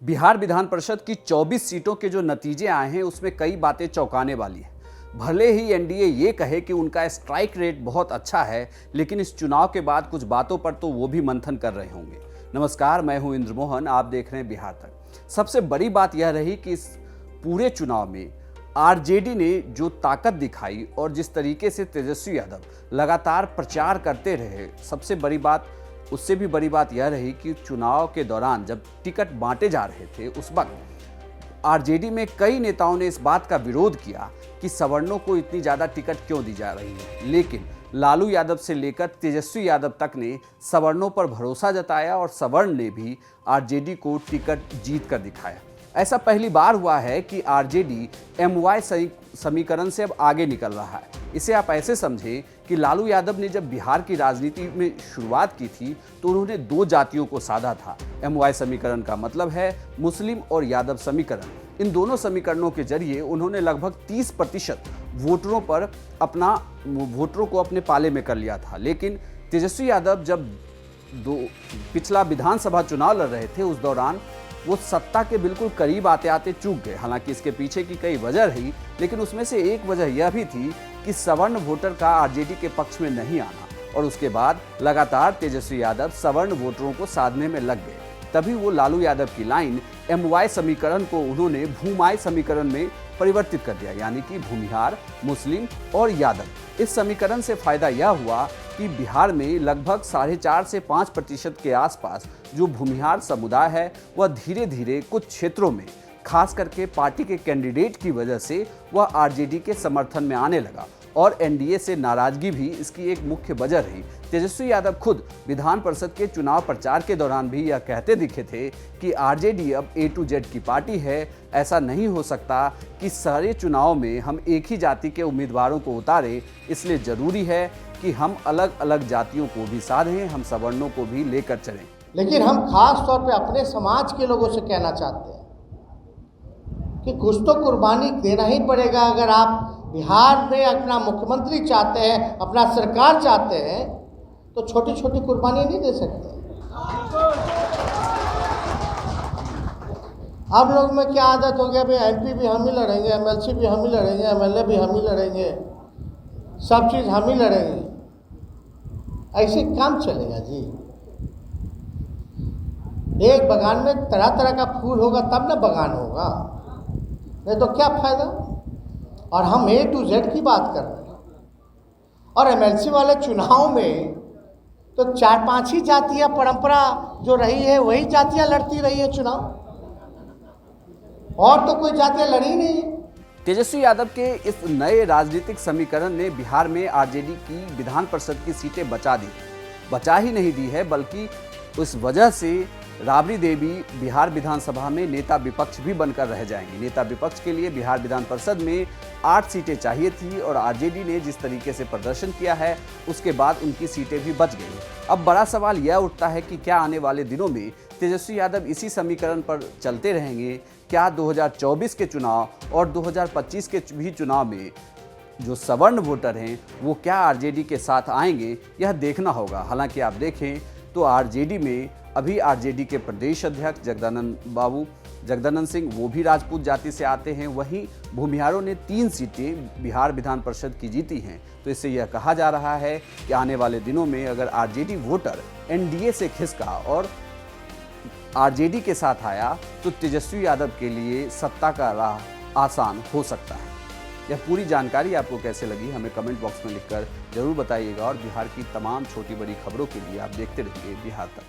बिहार विधान परिषद की 24 सीटों के जो नतीजे आए हैं उसमें कई बातें चौंकाने वाली हैं। भले ही एनडीए ये कहे कि उनका स्ट्राइक रेट बहुत अच्छा है, लेकिन इस चुनाव के बाद कुछ बातों पर तो वो भी मंथन कर रहे होंगे। नमस्कार, मैं हूं इंद्रमोहन, आप देख रहे हैं बिहार तक। सबसे बड़ी बात यह रही कि इस पूरे चुनाव में आरजेडी ने जो ताकत दिखाई और जिस तरीके से तेजस्वी यादव लगातार प्रचार करते रहे, सबसे बड़ी बात, उससे भी बड़ी बात यह रही कि चुनाव के दौरान जब टिकट बांटे जा रहे थे उस वक्त आरजेडी में कई नेताओं ने इस बात का विरोध किया कि सवर्णों को इतनी ज़्यादा टिकट क्यों दी जा रही है। लेकिन लालू यादव से लेकर तेजस्वी यादव तक ने सवर्णों पर भरोसा जताया और सवर्ण ने भी आरजेडी को टिकट जीत कर दिखाया। ऐसा पहली बार हुआ है कि आरजेडी एमवाई समीकरण से अब आगे निकल रहा है। इसे आप ऐसे समझें कि लालू यादव ने जब बिहार की राजनीति में शुरुआत की थी तो उन्होंने दो जातियों को साधा था। एमवाई समीकरण का मतलब है मुस्लिम और यादव समीकरण। इन दोनों समीकरणों के जरिए उन्होंने लगभग 30% वोटरों को अपने पाले में कर लिया था। लेकिन तेजस्वी यादव जब पिछला विधानसभा चुनाव लड़ रहे थे उस दौरान वो सत्ता के बिल्कुल करीब आते आते चूक गए। हालांकि इसके पीछे की कई वजह रही, लेकिन उसमें से एक वजह यह भी थी कि सवर्ण वोटर का आरजेडी के पक्ष में नहीं आना, और उसके बाद लगातार तेजस्वी यादव सवर्ण वोटरों को साधने में लग गए। तभी वो लालू यादव की लाइन एमवाई समीकरण को उन्होंने भूमाई समीकरण में परिवर्तित कर दिया, यानी कि भूमिहार, मुस्लिम और यादव। इस समीकरण से फायदा यह हुआ कि बिहार में लगभग 4.5 से 5% के आसपास जो भूमिहार समुदाय है वह धीरे धीरे कुछ क्षेत्रों में, खास करके पार्टी के कैंडिडेट की वजह से, वह आरजेडी के समर्थन में आने लगा और एनडीए से नाराजगी भी इसकी एक मुख्य वजह रही। तेजस्वी यादव खुद विधान परिषद के चुनाव प्रचार के दौरान भी यह कहते दिखे थे कि आरजेडी अब A to Z की पार्टी है। ऐसा नहीं हो सकता कि सारे चुनाव में हम एक ही जाति के उम्मीदवारों को उतारें, इसलिए जरूरी है कि हम अलग अलग जातियों को भी साधें, हम सवर्णों को भी लेकर चलें। लेकिन हम खास तौर पे अपने समाज के लोगों से कहना चाहते हैं कि कुछ तो कुर्बानी देना ही पड़ेगा। अगर आप बिहार में अपना मुख्यमंत्री चाहते हैं, अपना सरकार चाहते हैं, तो छोटी छोटी कुर्बानी नहीं दे सकते। आप लोग में क्या आदत हो गया, भाई एमपी भी हम ही लड़ेंगे, एमएलसी भी हम ही लड़ेंगे, एमएलए भी हम ही लड़ेंगे, सब चीज़ हम ही लड़ेंगे। ऐसे काम चलेगा जी? एक बगान में तरह तरह का फूल होगा तब ना बगान होगा, नहीं तो क्या फायदा। और हम A to Z की बात कर रहे हैं, और एमएलसी वाले चुनाव में तो 4-5 ही जातियां, परंपरा जो रही है वही जातियां लड़ती रही है चुनाव, और तो कोई जातियां लड़ी नहीं है। तेजस्वी यादव के इस नए राजनीतिक समीकरण ने बिहार में आरजेडी की विधान परिषद की सीटें बचा ही नहीं दी है, बल्कि उस वजह से राबड़ी देवी बिहार विधानसभा में नेता विपक्ष भी बनकर रह जाएंगी। नेता विपक्ष के लिए बिहार विधान परिषद में 8 सीटें चाहिए थी और आरजेडी ने जिस तरीके से प्रदर्शन किया है उसके बाद उनकी सीटें भी बच गई। अब बड़ा सवाल यह उठता है कि क्या आने वाले दिनों में तेजस्वी यादव इसी समीकरण पर चलते रहेंगे? क्या 2024 के चुनाव और 2025 के भी चुनाव में जो सवर्ण वोटर हैं वो क्या आरजेडी के साथ आएंगे, यह देखना होगा। हालांकि आप देखें तो आरजेडी में अभी आरजेडी के प्रदेश अध्यक्ष जगदानंद सिंह, वो भी राजपूत जाति से आते हैं। वहीं भूमिहारों ने 3 सीटें बिहार विधान परिषद की जीती हैं। तो इससे यह कहा जा रहा है कि आने वाले दिनों में अगर आरजेडी वोटर एनडीए से खिसका और आरजेडी के साथ आया तो तेजस्वी यादव के लिए सत्ता का राह आसान हो सकता है। यह पूरी जानकारी आपको कैसे लगी हमें कमेंट बॉक्स में लिखकर जरूर बताइएगा, और बिहार की तमाम छोटी बड़ी खबरों के लिए आप देखते रहिए बिहार तक।